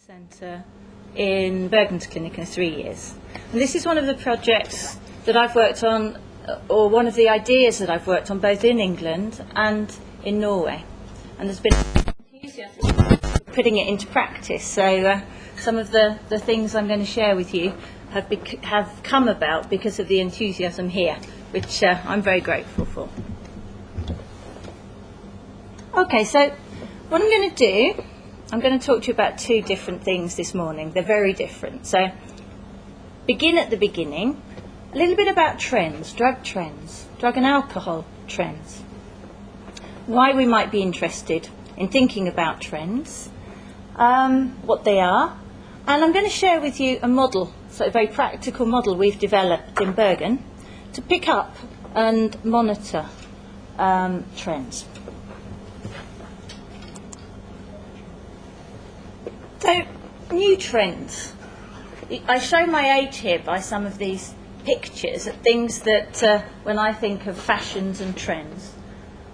Centre in Bergensklinikkene 3 years. And this is one of the projects that I've worked on, or one of the ideas that I've worked on both in England and in Norway. And there's been enthusiasm putting it into practice. So some of the things I'm going to share with you have come about because of the enthusiasm here, which I'm very grateful for. Okay, so what I'm going to do, I'm going to talk to you about two different things this morning. They're very different. So begin at the beginning, a little bit about trends, drug and alcohol trends. Why we might be interested in thinking about trends, what they are, and I'm going to share with you a model, so a very practical model we've developed in Bergen to pick up and monitor trends. So, new trends. I show my age here by some of these pictures at things that, when I think of fashions and trends,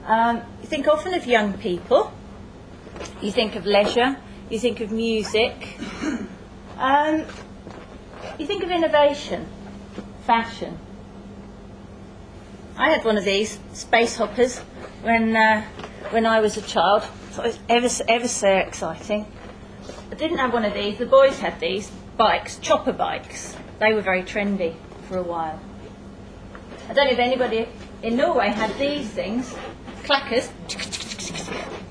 you think often of young people, you think of leisure, you think of music, you think of innovation, fashion. I had one of these space hoppers when I was a child. So it was ever so exciting. I didn't have one of these. The boys had these bikes, chopper bikes. They were very trendy for a while. I don't know if anybody in Norway had these things, clackers.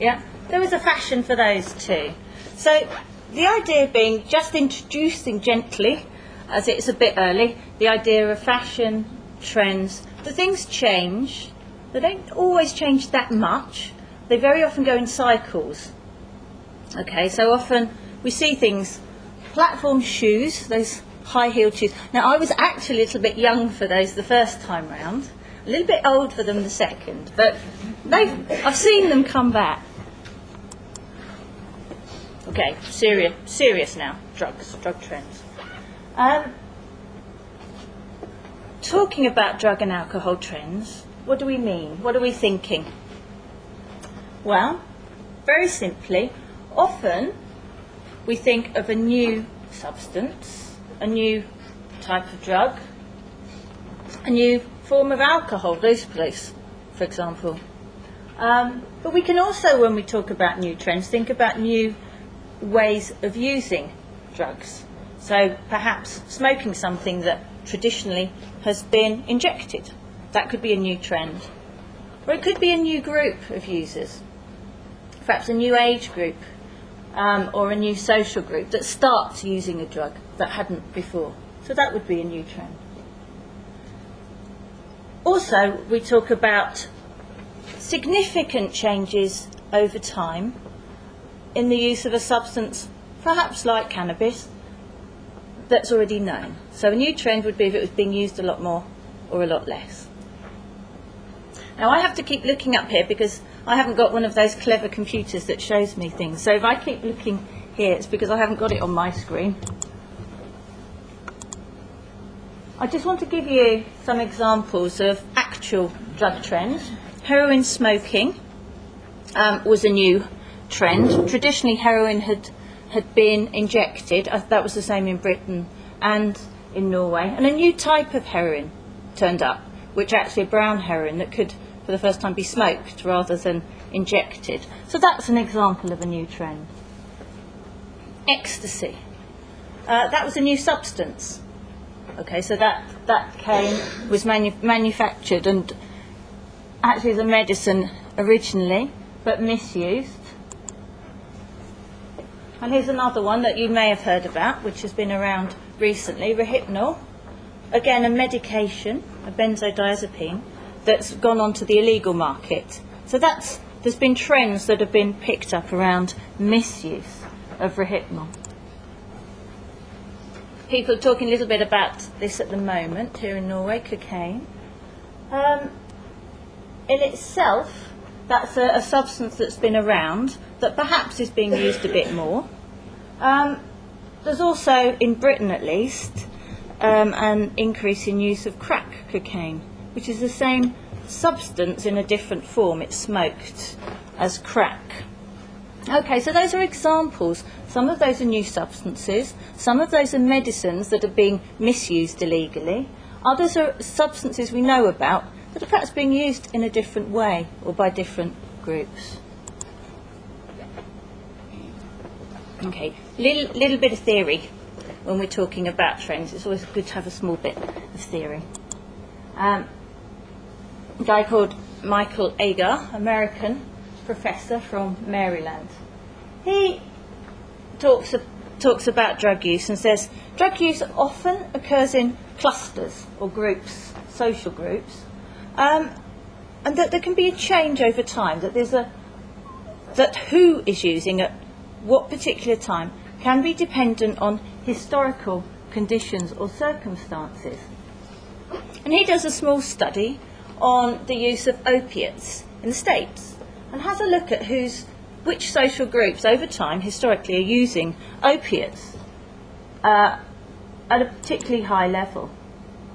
Yeah, there was a fashion for those too. So the idea being just introducing gently, as it's a bit early, the idea of fashion, trends. The things change. They don't always change that much. They very often go in cycles. Okay, so often we see things, platform shoes, those high-heeled shoes. Now, I was actually a little bit young for those the first time round, a little bit old for them the second, but I've seen them come back. Okay, serious now, drug trends. Talking about drug and alcohol trends, what do we mean? What are we thinking? Well, very simply, often we think of a new substance, a new type of drug, a new form of alcohol, loose, for example. But we can also, when we talk about new trends, think about new ways of using drugs. So perhaps smoking something that traditionally has been injected. That could be a new trend. Or it could be a new group of users. Perhaps a new age group. Or a new social group that starts using a drug that hadn't before. So that would be a new trend. Also, we talk about significant changes over time in the use of a substance, perhaps like cannabis, that's already known. So a new trend would be if it was being used a lot more or a lot less. Now I have to keep looking up here because I haven't got one of those clever computers that shows me things. So if I keep looking here, it's because I haven't got it on my screen. I just want to give you some examples of actual drug trends. Heroin smoking was a new trend. Traditionally, heroin had been injected. That was the same in Britain and in Norway. And a new type of heroin turned up, which actually a brown heroin that could, for the first time, be smoked rather than injected. So that's an example of a new trend. Ecstasy. That was a new substance. Okay, so that was manufactured and actually as a medicine originally, but misused. And here's another one that you may have heard about, which has been around recently, Rohypnol. Again, a medication, a benzodiazepine, that's gone onto the illegal market. So there's been trends that have been picked up around misuse of Rohypnol. People are talking a little bit about this at the moment here in Norway, cocaine. In itself, that's a substance that's been around that perhaps is being used a bit more. There's also, in Britain at least, an increase in use of crack cocaine, which is the same substance in a different form. It's smoked as crack. Okay, so those are examples. Some of those are new substances. Some of those are medicines that are being misused illegally. Others are substances we know about that are perhaps being used in a different way or by different groups. Okay, little bit of theory when we're talking about trends. It's always good to have a small bit of theory. A guy called Michael Agar, American professor from Maryland. He talks about drug use and says drug use often occurs in clusters or groups, social groups, and that there can be a change over time. That who is using at what particular time can be dependent on historical conditions or circumstances. And he does a small study on the use of opiates in the States and has a look at which social groups over time historically are using opiates at a particularly high level.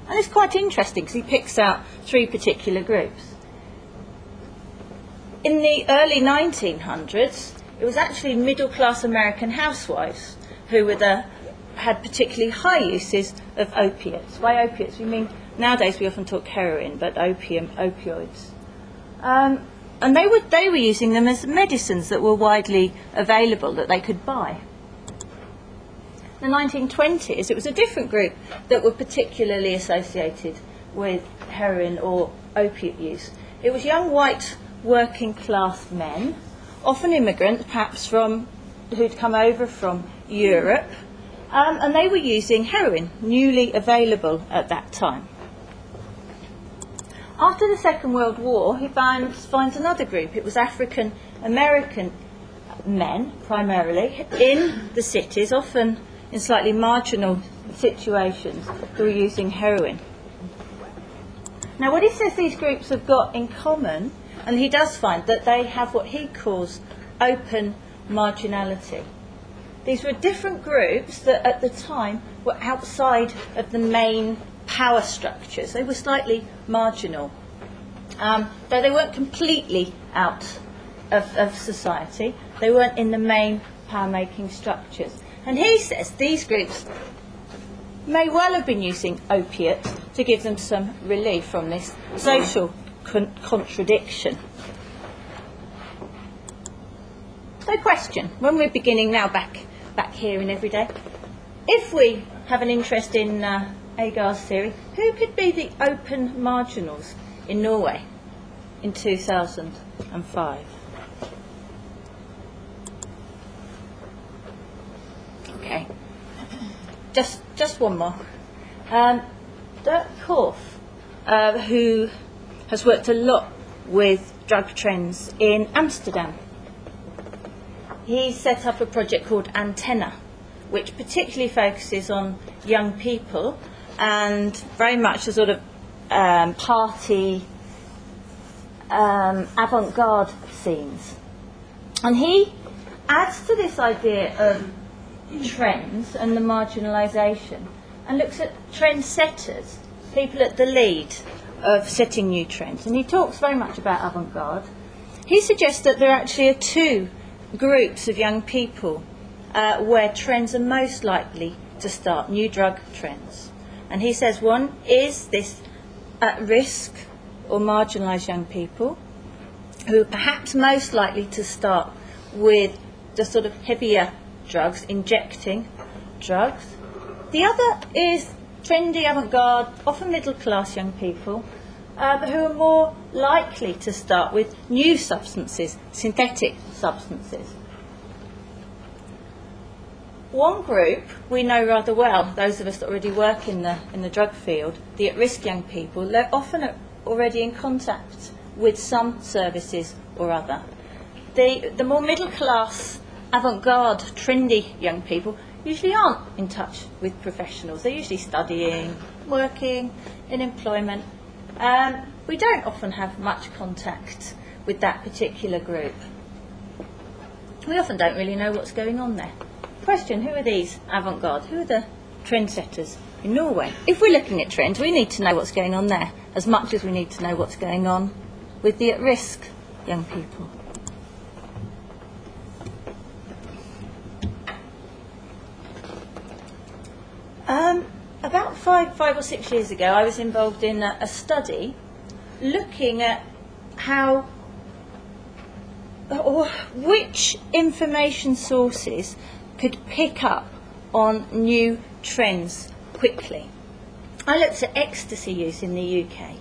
And it's quite interesting because he picks out 3 particular groups. In the early 1900s, it was actually middle-class American housewives who had particularly high uses of opiates. By opiates, we mean, nowadays we often talk heroin, but opioids. And they were using them as medicines that were widely available, that they could buy. In the 1920s, it was a different group that were particularly associated with heroin or opiate use. It was young white working class men, often immigrants, perhaps who'd come over from Europe, and they were using heroin, newly available at that time. After the Second World War, he finds another group. It was African American men, primarily, in the cities, often in slightly marginal situations, who were using heroin. Now, what he says these groups have got in common, and he does find that they have what he calls open marginality. These were different groups that at the time were outside of the main power structures. They were slightly marginal, though they weren't completely out of society. They weren't in the main power-making structures. And he says these groups may well have been using opiates to give them some relief from this social contradiction. So question, when we're beginning now back here in Everyday, if we have an interest in Agar's theory, who could be the open marginals in Norway in 2005? Okay, just one more. Dirk Korf, who has worked a lot with drug trends in Amsterdam. He set up a project called Antenna, which particularly focuses on young people and very much a sort of party avant-garde scenes. And he adds to this idea of trends and the marginalisation and looks at trend setters, people at the lead of setting new trends. And he talks very much about avant-garde. He suggests that there actually are 2 groups of young people where trends are most likely to start, new drug trends. And he says one is this at-risk or marginalised young people who are perhaps most likely to start with the sort of heavier drugs, injecting drugs. The other is trendy, avant-garde, often middle-class young people who are more likely to start with new substances, synthetic substances. One group we know rather well, those of us that already work in the drug field, the at-risk young people, they're often already in contact with some services or other. The more middle-class, avant-garde, trendy young people usually aren't in touch with professionals. They're usually studying, working, in employment. We don't often have much contact with that particular group. We often don't really know what's going on there. Question, who are these avant-garde? Who are the trendsetters in Norway? If we're looking at trends, we need to know what's going on there as much as we need to know what's going on with the at-risk young people. About five or 6 years ago, I was involved in a study looking at how or which information sources could pick up on new trends quickly. I looked at ecstasy use in the UK.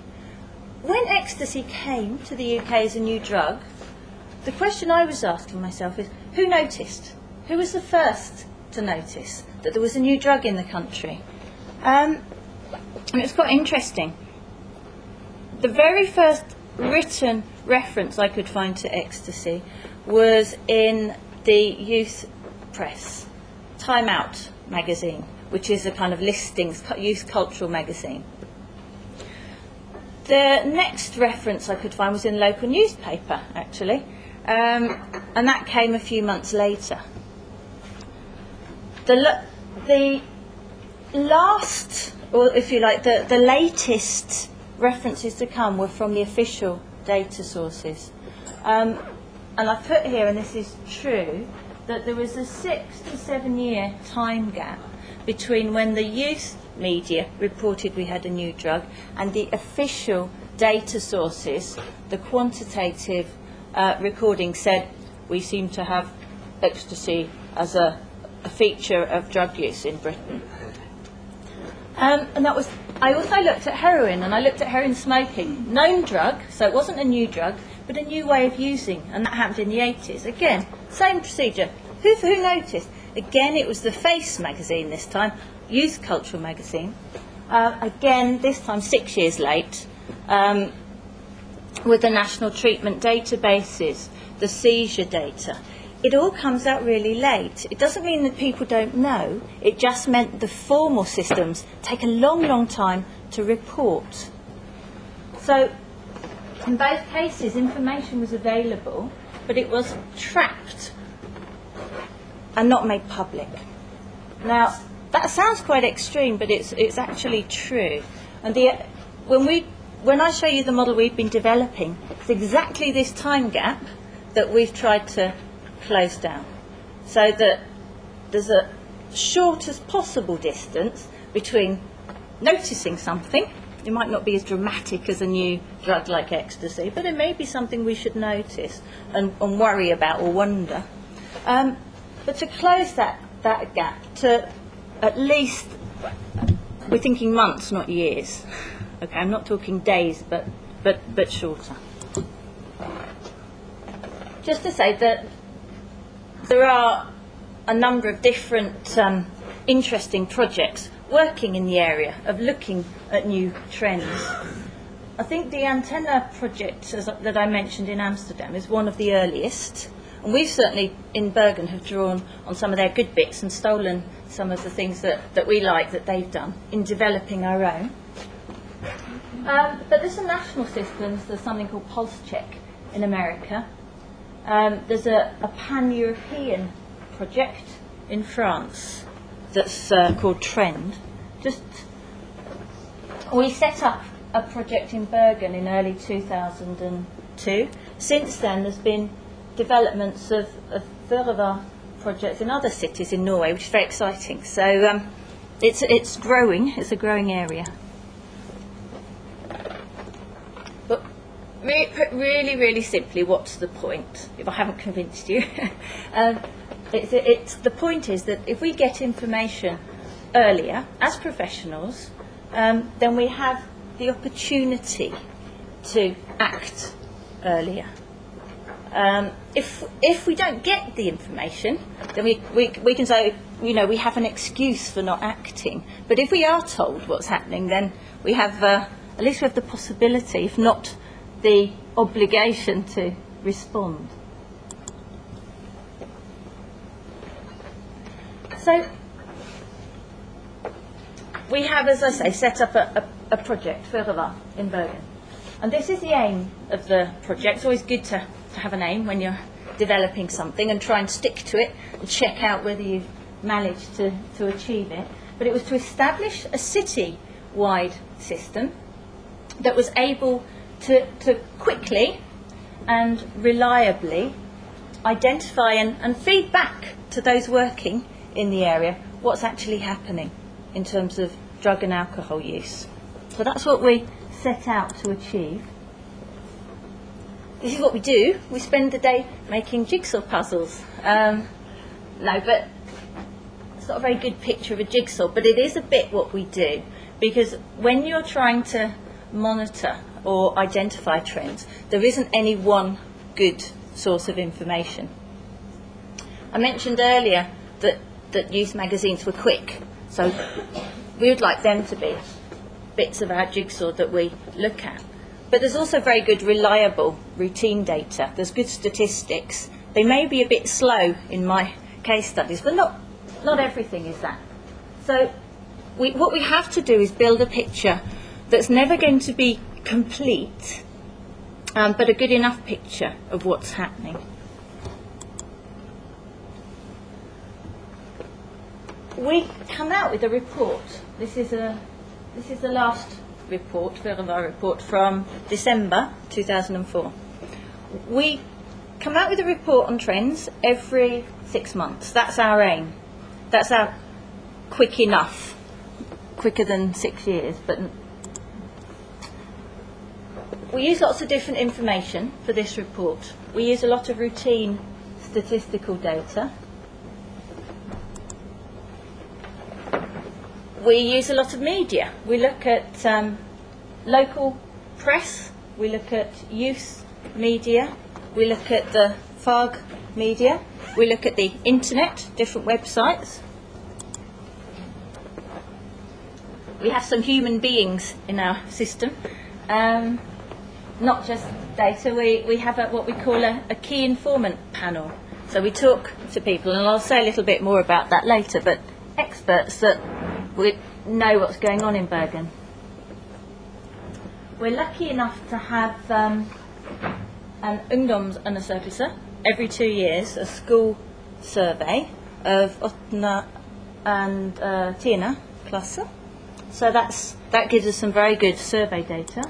When ecstasy came to the UK as a new drug, the question I was asking myself is, who noticed? Who was the first to notice that there was a new drug in the country? And it's quite interesting. The very first written reference I could find to ecstasy was in the youth press, Time Out magazine, which is a kind of listings, youth cultural magazine. The next reference I could find was in a local newspaper, actually, and that came a few months later. The last, or if you like, the latest references to come were from the official data sources. And I put here, and this is true, that there was a 6 to 7 year time gap between when the youth media reported we had a new drug and the official data sources, the quantitative recording said we seem to have ecstasy as a feature of drug use in Britain. And that was, I also looked at heroin, and I looked at heroin smoking. Known drug, so it wasn't a new drug, but a new way of using, and that happened in the 80s. Again, same procedure. Who noticed? Again, it was the Face magazine this time, youth cultural magazine. Again, this time 6 years late, with the national treatment databases, the seizure data. It all comes out really late. It doesn't mean that people don't know. It just meant the formal systems take a long, long time to report. So, in both cases, information was available, but it was trapped and not made public. Now, that sounds quite extreme, but it's actually true. And when I show you the model we've been developing, it's exactly this time gap that we've tried to close down, so that there's a shortest possible distance between noticing something. It might not be as dramatic as a new drug like ecstasy, but it may be something we should notice and worry about or wonder. But to close that gap to at least, we're thinking months, not years. Okay, I'm not talking days, but shorter. Just to say that there are a number of different interesting projects working in the area of looking at new trends. I think the antenna project that I mentioned in Amsterdam is one of the earliest, and we've certainly in Bergen have drawn on some of their good bits and stolen some of the things that we like that they've done in developing our own. But there's some national systems. There's something called Pulse Check in America. There's a pan-European project in France that's called Trend. We set up a project in Bergen in early 2002. Since then, there's been developments of Føre projects in other cities in Norway, which is very exciting. So it's growing. It's a growing area. But really, really simply, what's the point? If I haven't convinced you, the point is that if we get information earlier as professionals, then we have the opportunity to act earlier. If we don't get the information, then we can say, we have an excuse for not acting. But if we are told what's happening, then we have at least we have the possibility, if not the obligation, to respond. So we have, as I say, set up a project, Føre, in Bergen. And this is the aim of the project. It's always good to have an aim when you're developing something and try and stick to it and check out whether you've managed to achieve it. But it was to establish a city-wide system that was able to quickly and reliably identify and feed back to those working in the area what's actually happening. in terms of drug and alcohol use. So that's what we set out to achieve. This is what we do. We spend the day making jigsaw puzzles. No, but it's not a very good picture of a jigsaw, but it is a bit what we do, because when you're trying to monitor or identify trends, there isn't any one good source of information. I mentioned earlier that youth magazines were quick, so we would like them to be bits of our jigsaw that we look at. But there's also very good, reliable routine data. There's good statistics. They may be a bit slow in my case studies, but not everything is that. So what we have to do is build a picture that's never going to be complete, but a good enough picture of what's happening. We come out with a report. This is the last report, Føre report from December 2004. We come out with a report on trends every 6 months. That's our aim. That's our quick enough, quicker than 6 years. But we use lots of different information for this report. We use a lot of routine statistical data. We use a lot of media. We look at local press, we look at youth media, we look at the FAG media, we look at the internet, different websites. We have some human beings in our system, not just data. We have what we call a key informant panel. So we talk to people, and I'll say a little bit more about that later, but experts that we know what's going on in Bergen. We're lucky enough to have an ungdomsundersøkelse every 2 years, a school survey of 8. and 10. klasse. So that gives us some very good survey data.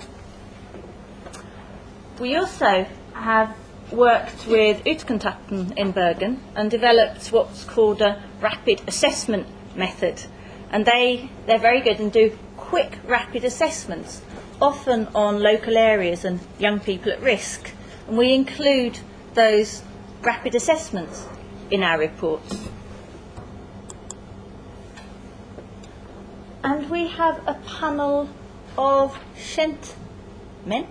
We also have worked with Utkontakten in Bergen and developed what's called a rapid assessment method. And they're very good and do quick, rapid assessments, often on local areas and young people at risk. And we include those rapid assessments in our reports. And we have a panel of kjentmenn.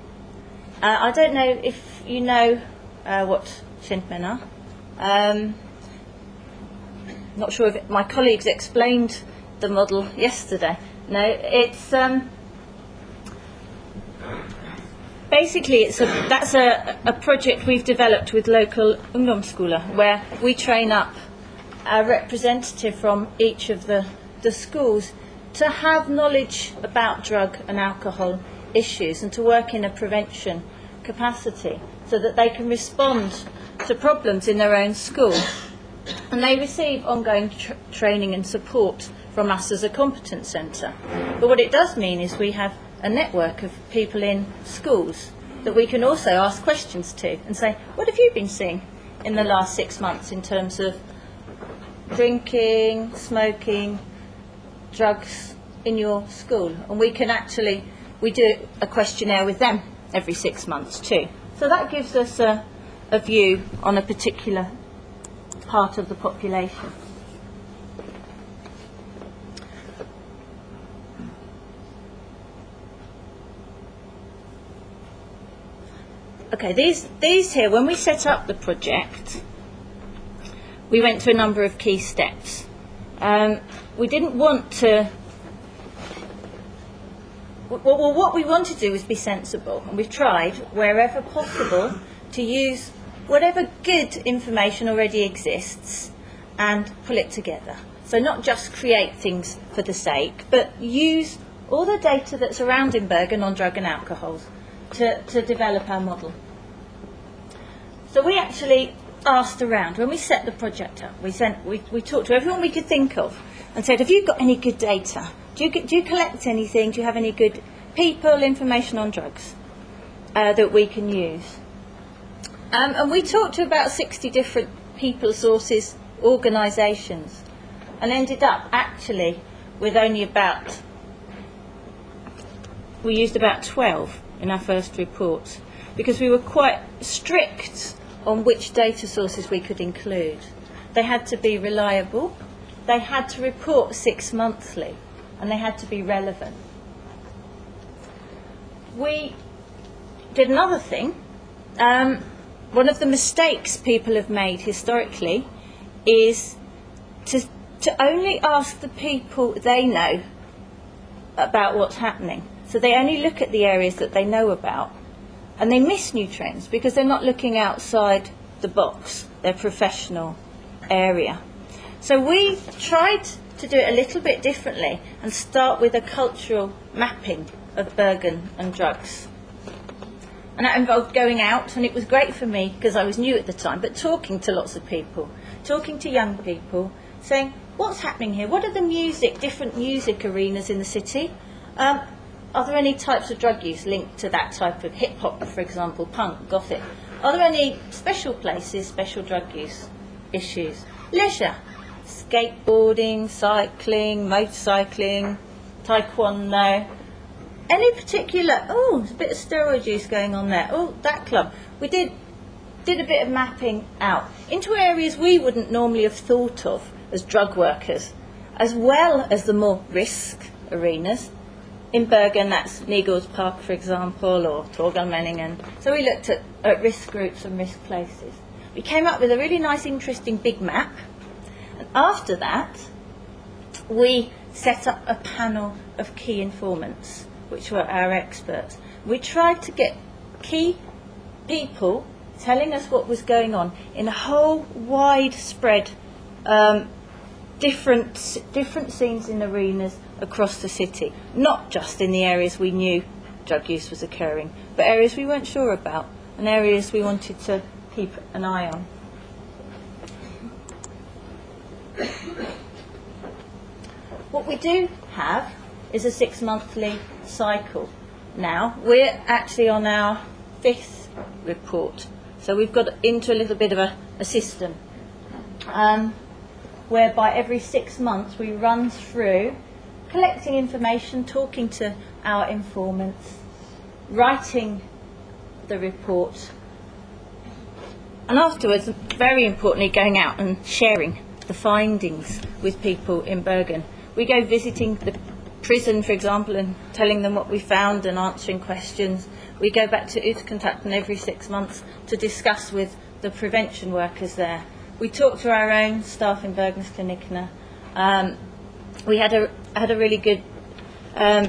I don't know if you know what kjentmenn are. Not sure if my colleagues explained the model yesterday. No, it's basically that's a project we've developed with local ungdomsskoler, where we train up a representative from each of the schools to have knowledge about drug and alcohol issues and to work in a prevention capacity so that they can respond to problems in their own school. And they receive ongoing training and support from us as a competence centre. But what it does mean is we have a network of people in schools that we can also ask questions to and say, what have you been seeing in the last 6 months in terms of drinking, smoking, drugs in your school? And we do a questionnaire with them every 6 months too. So that gives us a view on a particular part of the population. Okay, these here, when we set up the project, we went through a number of key steps. We didn't want to... Well, what we want to do is be sensible, and we've tried, wherever possible, to use whatever good information already exists and pull it together. So not just create things for the sake, but use all the data that's around in Bergen on drug and alcohol to develop our model. So we actually asked around. When we set the project up, we talked to everyone we could think of and said, have you got any good data? Do you collect anything? Do you have any good people, information on drugs that we can use? And we talked to about 60 different people, sources, organisations, and ended up actually with only we used about 12 in our first report, because we were quite strict on which data sources we could include. They had to be reliable, they had to report 6 monthly, and they had to be relevant. We did another thing. One of the mistakes people have made historically is to only ask the people they know about what's happening. So they only look at the areas that they know about, and they miss new trends because they're not looking outside the box, their professional area. So we tried to do it a little bit differently and start with a cultural mapping of Bergen and drugs. And that involved going out, and it was great for me because I was new at the time, but talking to lots of people, talking to young people, saying, what's happening here? What are the different music arenas in the city? Are there any types of drug use linked to that type of hip-hop, for example, punk, gothic? Are there any special places, special drug use issues? Leisure, skateboarding, cycling, motorcycling, taekwondo. Any particular, there's a bit of steroid use going on there. Oh, that club. We did a bit of mapping out into areas we wouldn't normally have thought of as drug workers, as well as the more risk arenas. In Bergen, that's Nygårds Park, for example, or Torgallmenningen. So we looked at risk groups and risk places. We came up with a really nice, interesting big map. And after that, we set up a panel of key informants, which were our experts. We tried to get key people telling us what was going on in a whole widespread, different scenes in arenas across the city, not just in the areas we knew drug use was occurring, but areas we weren't sure about and areas we wanted to keep an eye on. What we do have is a 6-monthly cycle now. We're actually on our 5th report, so we've got into a little bit of a system whereby every 6 months we run through collecting information, talking to our informants, writing the report, and afterwards, very importantly, going out and sharing the findings with people in Bergen. We go visiting the prison, for example, and telling them what we found and answering questions. We go back to Utkontakten every 6 months to discuss with the prevention workers there. We talk to our own staff in Bergensklinikkene. We had a really good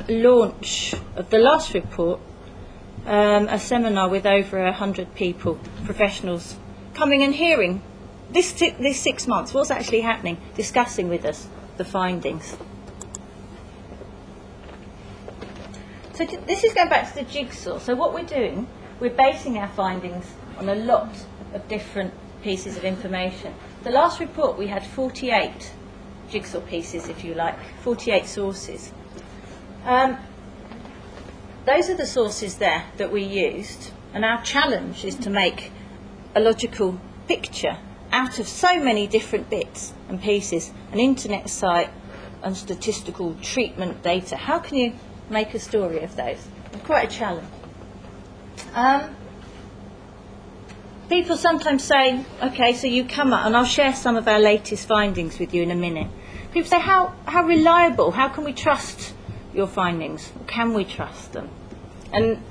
launch of the last report, a seminar with over 100 people, professionals, coming and hearing this 6 months, what's actually happening, discussing with us the findings. So this is going back to the jigsaw. So what we're doing, we're basing our findings on a lot of different pieces of information. The last report we had 48 jigsaw pieces, if you like, 48 sources. Those are the sources there that we used, and our challenge is to make a logical picture out of so many different bits and pieces, an internet site and statistical treatment data. How can you make a story of those? It's quite a challenge. People sometimes say, okay, so you come up, and I'll share some of our latest findings with you in a minute. People say, how reliable, how can we trust your findings? Can we trust them? And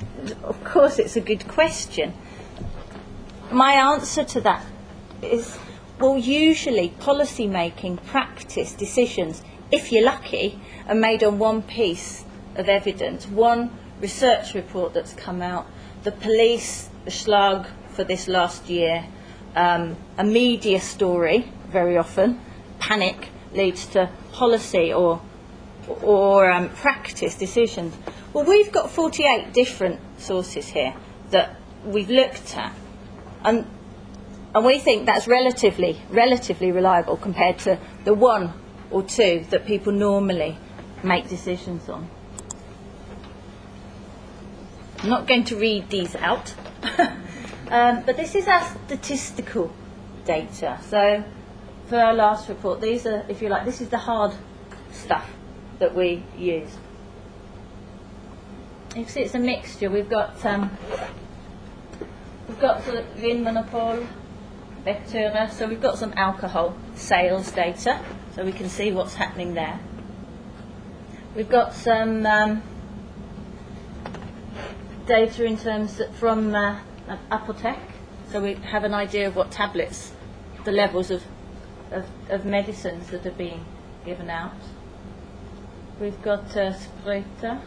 of course it's a good question. My answer to that is, well, usually policy making, practice, decisions, if you're lucky, are made on one piece of evidence, one research report that's come out, the police, the Schlag for this last year, a media story, very often, panic leads to policy or practice decisions. Well, we've got 48 different sources here that we've looked at, and we think that's relatively reliable compared to the one or two that people normally make decisions on. I'm not going to read these out, but this is our statistical data. So for our last report, these are, if you like, this is the hard stuff. that we use. You can see it's a mixture. We've got sort of Vinmonopol, Føre, so we've got some alcohol sales data, so we can see what's happening there. We've got some data in terms from Apotek, so we have an idea of what tablets, the levels of medicines that are being given out. We've got Sprøyter,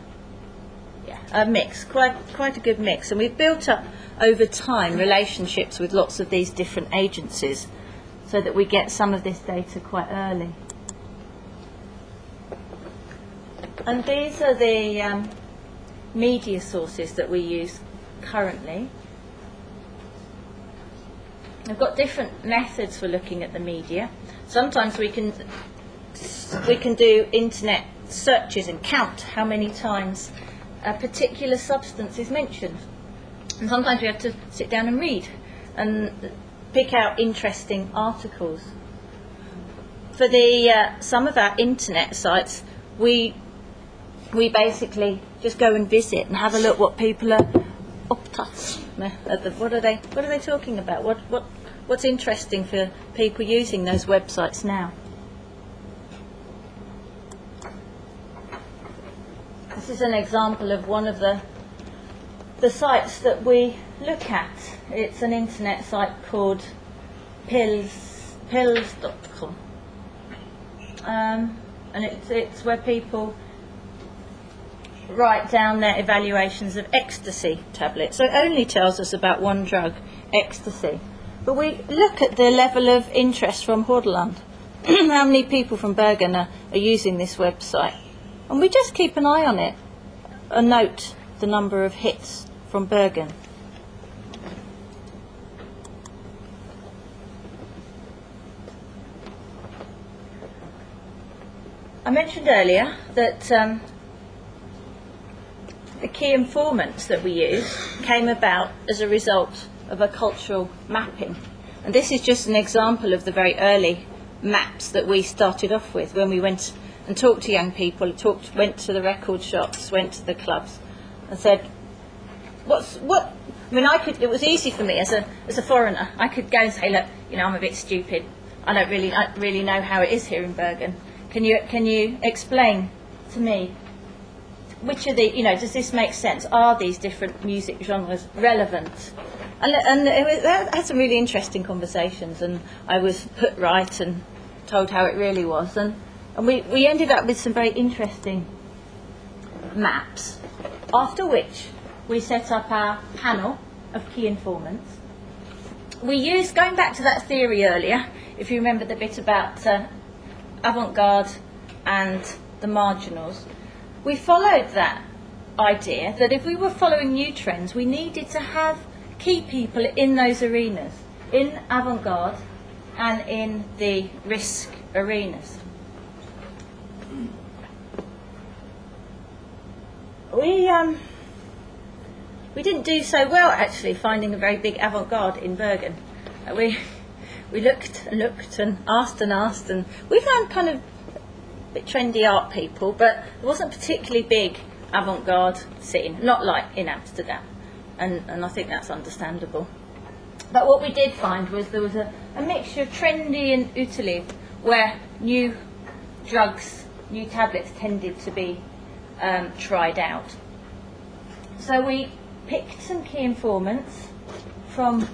a mix, quite a good mix, and we've built up over time relationships with lots of these different agencies so that we get some of this data quite early. And these are the media sources that we use currently. We've got different methods for looking at the media. Sometimes we can do internet searches and count how many times a particular substance is mentioned. And sometimes we have to sit down and read and pick out interesting articles. For some of our internet sites, we basically just go and visit and have a look what people are what are they talking about? What's interesting for people using those websites now? This is an example of one of the sites that we look at. It's an internet site called pills.com, and it's where people write down their evaluations of ecstasy tablets. So it only tells us about one drug, ecstasy. But we look at the level of interest from Hordaland, how many people from Bergen are using this website. And we just keep an eye on it and note the number of hits from Bergen. I mentioned earlier that the key informants that we use came about as a result of a cultural mapping. And this is just an example of the very early maps that we started off with when we went and talked to young people, went to the record shops, went to the clubs and said, it was easy for me as a foreigner. I could go and say, look, I'm a bit stupid. I don't really know how it is here in Bergen. Can you explain to me which of the, does this make sense? Are these different music genres relevant? And that had some really interesting conversations, and I was put right and told how it really was. And we ended up with some very interesting maps, after which we set up our panel of key informants. We used, going back to that theory earlier, if you remember the bit about avant-garde and the marginals, we followed that idea that if we were following new trends, we needed to have key people in those arenas, in avant-garde and in the risk arenas. We didn't do so well, actually, finding a very big avant-garde in Bergen. We looked and looked and asked, and we found kind of a bit trendy art people, but it wasn't particularly big avant-garde scene, not like in Amsterdam, and I think that's understandable. But what we did find was there was a mixture of trendy and utile, where new drugs, new tablets tended to be tried out. So we picked some key informants from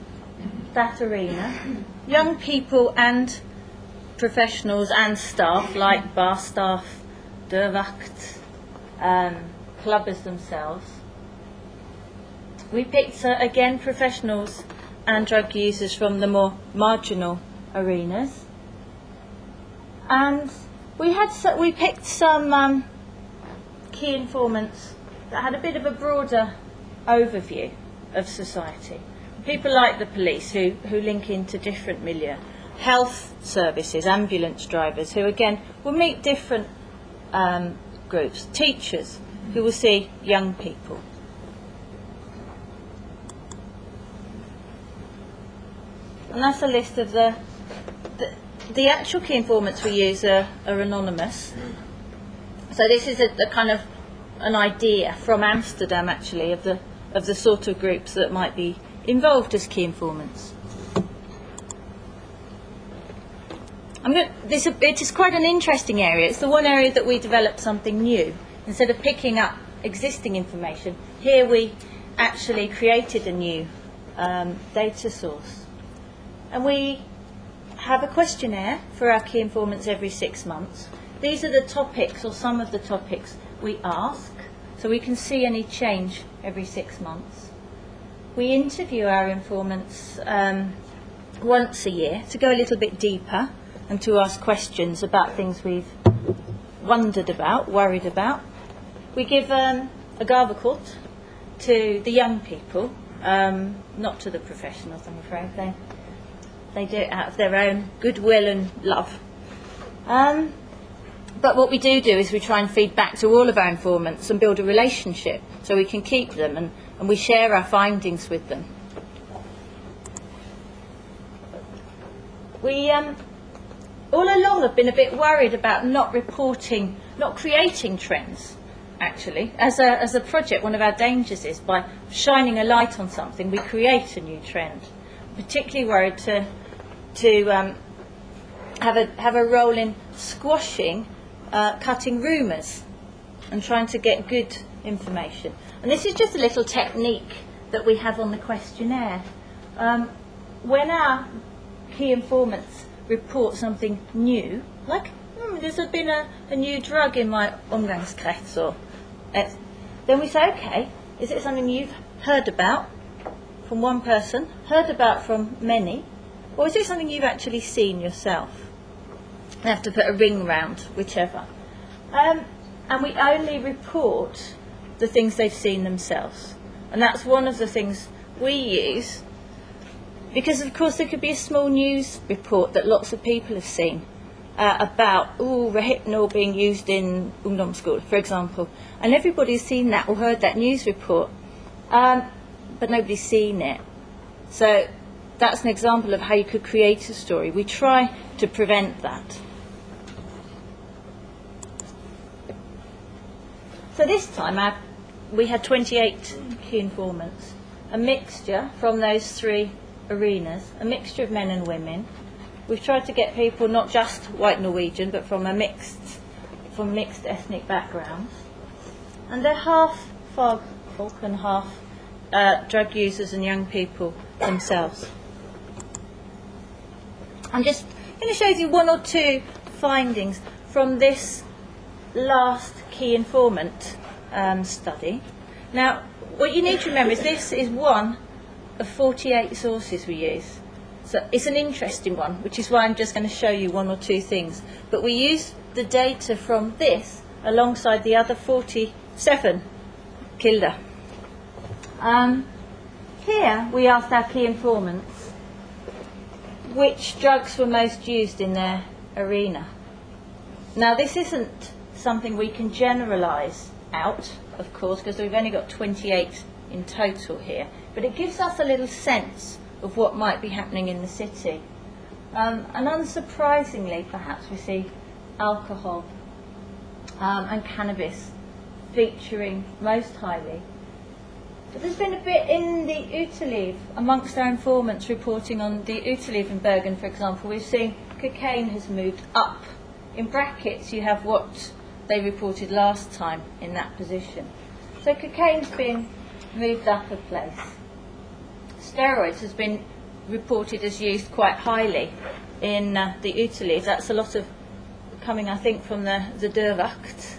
that arena, young people and professionals and staff like bar staff, deurwacht, clubbers themselves. We picked again professionals and drug users from the more marginal arenas, and we picked some key informants that had a bit of a broader overview of society. People like the police who link into different milieu, health services, ambulance drivers who again will meet different groups, teachers who will see young people. And that's a list of the actual key informants we use are anonymous. So this is a kind of an idea from Amsterdam, actually, of the sort of groups that might be involved as key informants. It is quite an interesting area. It's the one area that we developed something new. Instead of picking up existing information, here we actually created a new data source. And we have a questionnaire for our key informants every 6 months. These are the topics, or some of the topics, we ask, so we can see any change every 6 months. We interview our informants once a year to go a little bit deeper and to ask questions about things we've wondered about, worried about. We give a Gavekort to the young people, not to the professionals, I'm afraid. They do it out of their own goodwill and love. But what we do is we try and feed back to all of our informants and build a relationship so we can keep them, and we share our findings with them. We all along have been a bit worried about not creating trends, actually. As a project, one of our dangers is by shining a light on something, we create a new trend. Particularly worried to have a role in squashing, cutting rumours and trying to get good information. And this is just a little technique that we have on the questionnaire. When our key informants report something new, like there's been a new drug in my omgangskrets, then we say, okay, is it something you've heard about from one person, heard about from many, or is it something you've actually seen yourself? They have to put a ring round, whichever. And we only report the things they've seen themselves. And that's one of the things we use, because of course there could be a small news report that lots of people have seen about rehypnol being used in ungdomsskole, for example, and everybody's seen that or heard that news report, but nobody's seen it. So that's an example of how you could create a story. We try to prevent that. So this time we had 28 key informants, a mixture from those 3 arenas, a mixture of men and women. We've tried to get people not just white Norwegian, but from mixed ethnic backgrounds. And they're half fagfolk and half drug users and young people themselves. I'm just going to show you 1 or 2 findings from this last key informant study. Now, what you need to remember is this is one of 48 sources we use. So it's an interesting one, which is why I'm just going to show you 1 or 2 things. But we use the data from this alongside the other 47 kilder. Here we asked our key informants which drugs were most used in their arena. Now this isn't something we can generalise out, of course, because we've only got 28 in total here, but it gives us a little sense of what might be happening in the city. And unsurprisingly, perhaps, we see alcohol and cannabis featuring most highly. But there's been a bit in the Uteliv, amongst our informants reporting on the Uteliv in Bergen, for example, we've seen cocaine has moved up. In brackets you have what they reported last time in that position. So cocaine's been moved up a place. Steroids has been reported as used quite highly in the Uteliv. That's a lot of coming, I think, from the Dørvakt,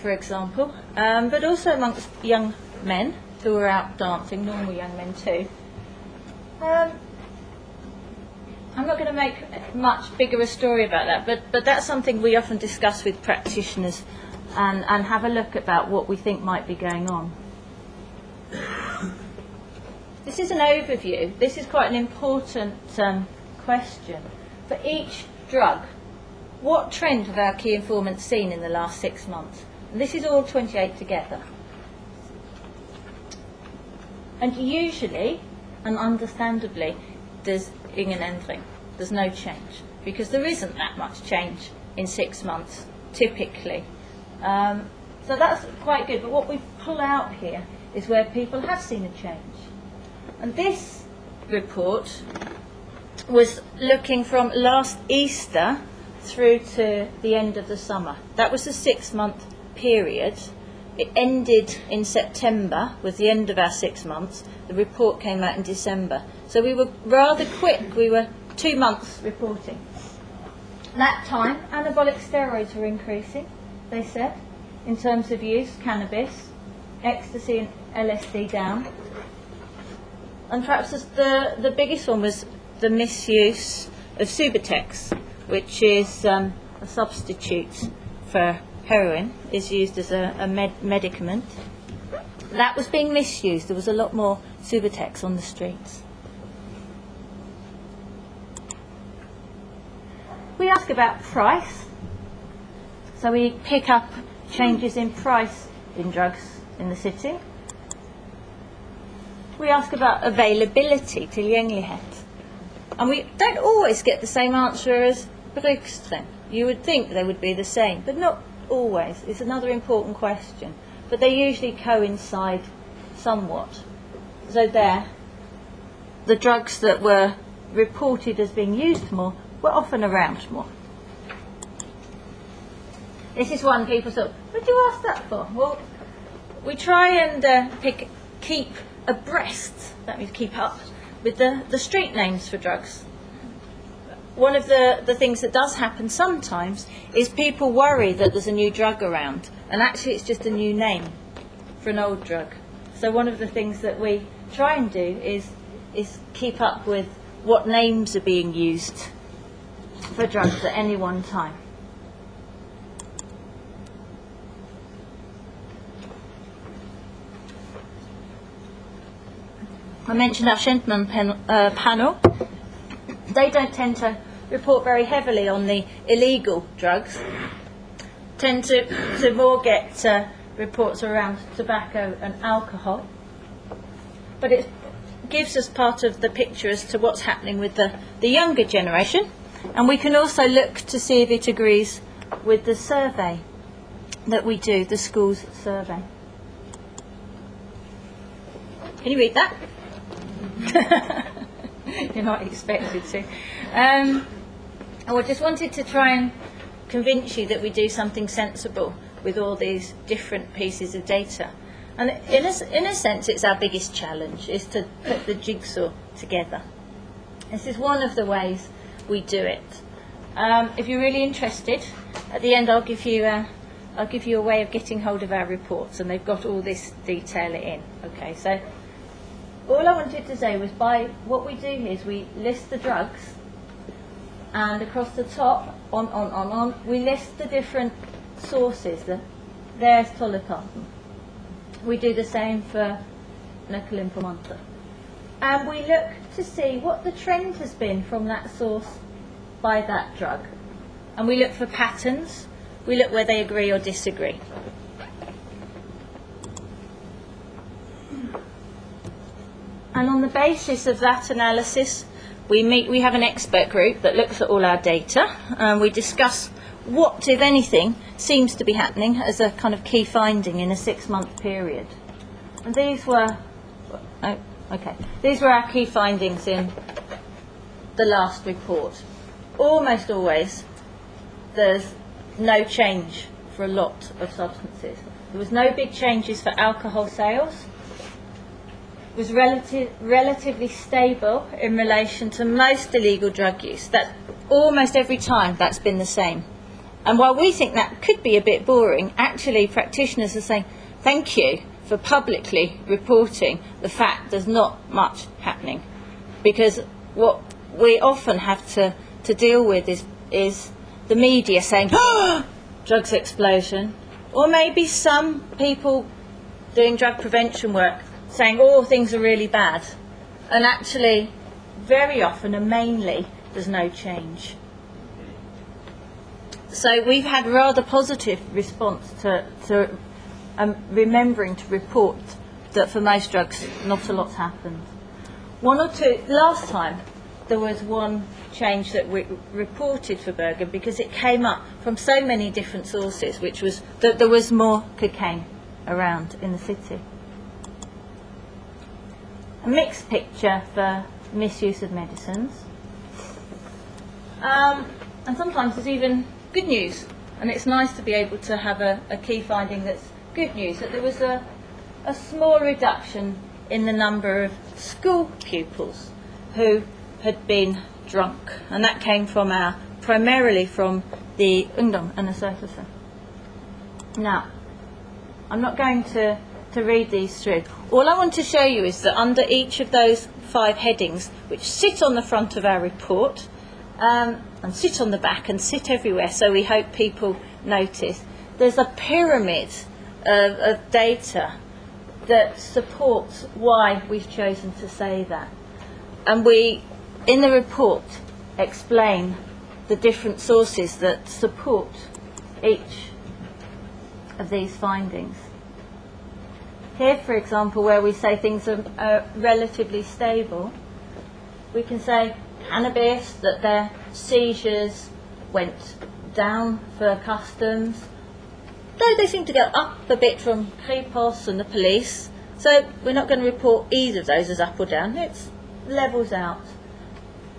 for example, but also amongst young men who are out dancing, normal young men too. I'm not going to make much bigger a story about that, but that's something we often discuss with practitioners and have a look about what we think might be going on. This is an overview. This is quite an important question. For each drug, what trend have our key informants seen in the last 6 months? And this is all 28 together. And usually, and understandably, there's ingen endring. There's no change, because there isn't that much change in 6 months, typically. So that's quite good. But what we pull out here is where people have seen a change. And this report was looking from last Easter through to the end of the summer. That was a 6-month period. It ended in September, was the end of our 6 months. The report came out in December. So we were rather quick. We were 2 months reporting. That time, anabolic steroids were increasing, they said, in terms of use, cannabis, ecstasy and LSD down. And perhaps the biggest one was the misuse of Subutex, which is a substitute for heroin, is used as a medicament. That was being misused. There was a lot more Subutex on the streets. We ask about price. So we pick up changes in price in drugs in the city. We ask about availability, tillgänglighet. And we don't always get the same answer as rustrender. You would think they would be the same, but not always. It's another important question. But they usually coincide somewhat. So there, the drugs that were reported as being used more were often around more. This is one people thought, what do you ask that for? Well, we try and keep abreast, that means keep up, with the street names for drugs. One of the things that does happen sometimes is people worry that there's a new drug around, and actually it's just a new name for an old drug. So one of the things that we try and do is keep up with what names are being used for drugs at any one time. I mentioned our gentleman panel. They don't tend to report very heavily on the illegal drugs. Tend to more get reports around tobacco and alcohol. But it gives us part of the picture as to what's happening with the younger generation. And we can also look to see if it agrees with the survey that we do, the schools survey. Can you read that? You're not expected to. I just wanted to try and convince you that we do something sensible with all these different pieces of data. And in a sense, it's our biggest challenge, is to put the jigsaw together. This is one of the ways we do it. If you're really interested, at the end I'll give you a way of getting hold of our reports, and they've got all this detail in. Okay, so all I wanted to say was, by what we do here is we list the drugs, and across the top, on, we list the different sources. There's tolocarbon. We do the same for nickel-implementor. And we look to see what the trend has been from that source by that drug. And we look for patterns. We look where they agree or disagree. And on the basis of that analysis, we have an expert group that looks at all our data, and we discuss what, if anything, seems to be happening as a kind of key finding in a 6-month period. And these were our key findings in the last report. Almost always, there's no change for a lot of substances. There was no big changes for alcohol sales. It was relatively stable in relation to most illegal drug use. That almost every time that's been the same. And while we think that could be a bit boring, actually practitioners are saying, thank you for publicly reporting the fact there's not much happening. Because what we often have to deal with is the media saying, drugs explosion. Or maybe some people doing drug prevention work saying, things are really bad. And actually, very often and mainly, there's no change. So we've had rather positive response to remembering to report that for most drugs, not a lot's happened. One or two, last time, there was one change that we reported for Bergen because it came up from so many different sources, which was that there was more cocaine around in the city. A mixed picture for misuse of medicines. And sometimes there's even good news, and it's nice to be able to have a key finding that's good news, that there was a small reduction in the number of school pupils who had been drunk, and that came from primarily from the Ungdom and the Stiftelsen. Now, I'm not going to read these through. All I want to show you is that under each of those 5 headings, which sit on the front of our report, and sit on the back and sit everywhere, so we hope people notice, there's a pyramid of data that supports why we've chosen to say that. And we, in the report, explain the different sources that support each of these findings. Here, for example, where we say things are relatively stable, we can say cannabis, that their seizures went down for customs, though they seem to go up a bit from Kripos and the police. So we're not going to report either of those as up or down. It levels out.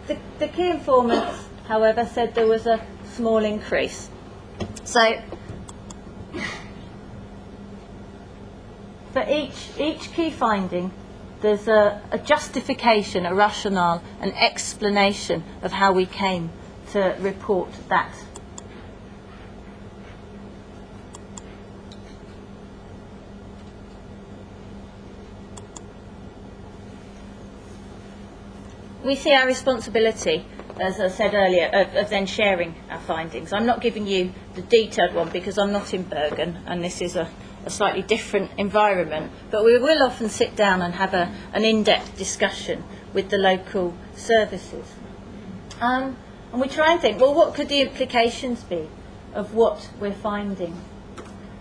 The key informants, however, said there was a small increase. So for each key finding, there's a justification, a rationale, an explanation of how we came to report that. We see our responsibility, as I said earlier, of then sharing our findings. I'm not giving you the detailed one because I'm not in Bergen and this is a slightly different environment, but we will often sit down and have an in-depth discussion with the local services. And we try and think, well, what could the implications be of what we're finding?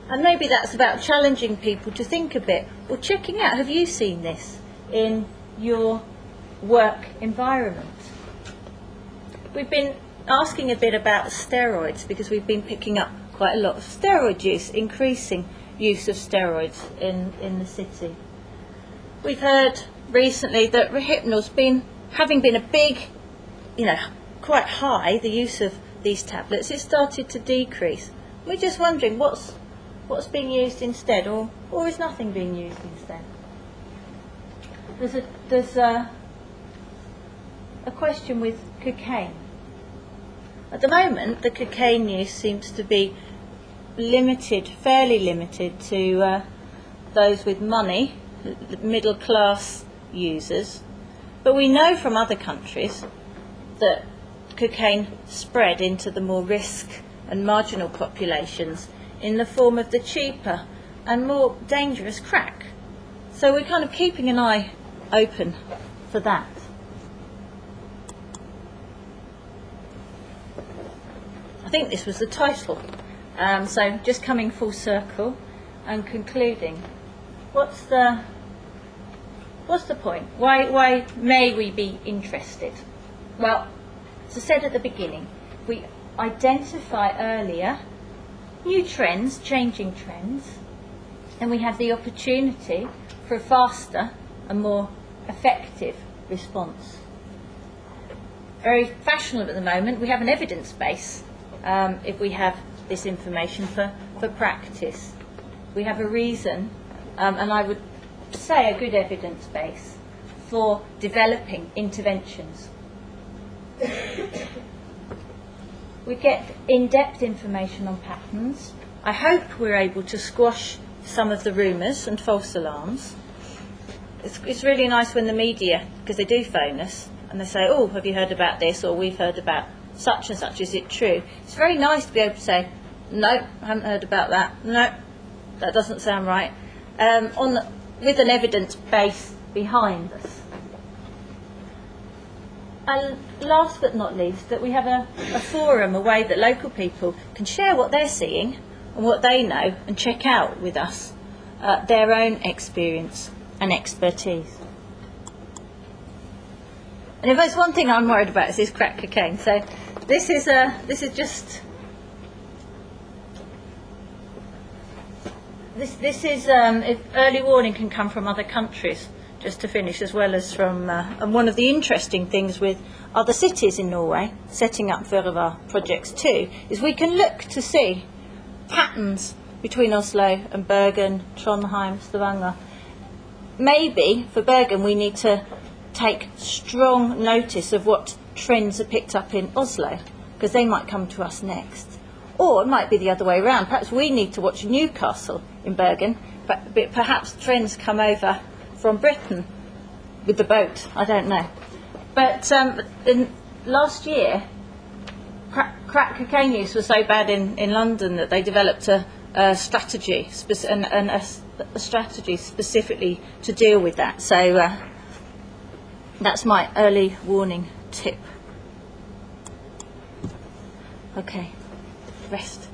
And maybe that's about challenging people to think a bit, or checking out, have you seen this in your work environment? We've been asking a bit about steroids because we've been picking up quite a lot of steroid use, increasing use of steroids in the city. We've heard recently that Rohypnol's having been a big, quite high, the use of these tablets, it started to decrease. We're just wondering what's being used instead, or is nothing being used instead? There's a question with cocaine. At the moment, the cocaine use seems to be fairly limited to those with money, middle class users. But we know from other countries that cocaine spread into the more risk and marginal populations in the form of the cheaper and more dangerous crack. So we're kind of keeping an eye open for that. I think this was the title. So just coming full circle and concluding. What's the point? Why may we be interested? Well, as I said at the beginning, we identify earlier new trends, changing trends, and we have the opportunity for a faster and more effective response. Very fashionable at the moment, we have an evidence base if we have this information for practice. We have a reason, and I would say a good evidence base for developing interventions. We get in-depth information on patterns. I hope we're able to squash some of the rumours and false alarms. It's really nice when the media, because they do phone us, and they say, oh, have you heard about this, or we've heard about such and such, is it true? It's very nice to be able to say, no, I haven't heard about that, no, that doesn't sound right, with an evidence base behind us. And last but not least, that we have a forum, a way that local people can share what they're seeing and what they know and check out with us their own experience and expertise. And if there's one thing I'm worried about, is this crack cocaine. So this is just if early warning can come from other countries, just to finish, as well as from and one of the interesting things with other cities in Norway setting up Føre projects too, is we can look to see patterns between Oslo and Bergen, Trondheim, Stavanger. Maybe for Bergen we need to take strong notice of what trends are picked up in Oslo, because they might come to us next. Or it might be the other way around. Perhaps we need to watch Newcastle in Bergen, but perhaps trends come over from Britain with the boat. I don't know. But last year, crack cocaine use was so bad in London that they developed a strategy, a strategy specifically to deal with that. So that's my early warning tip. Okay, rest.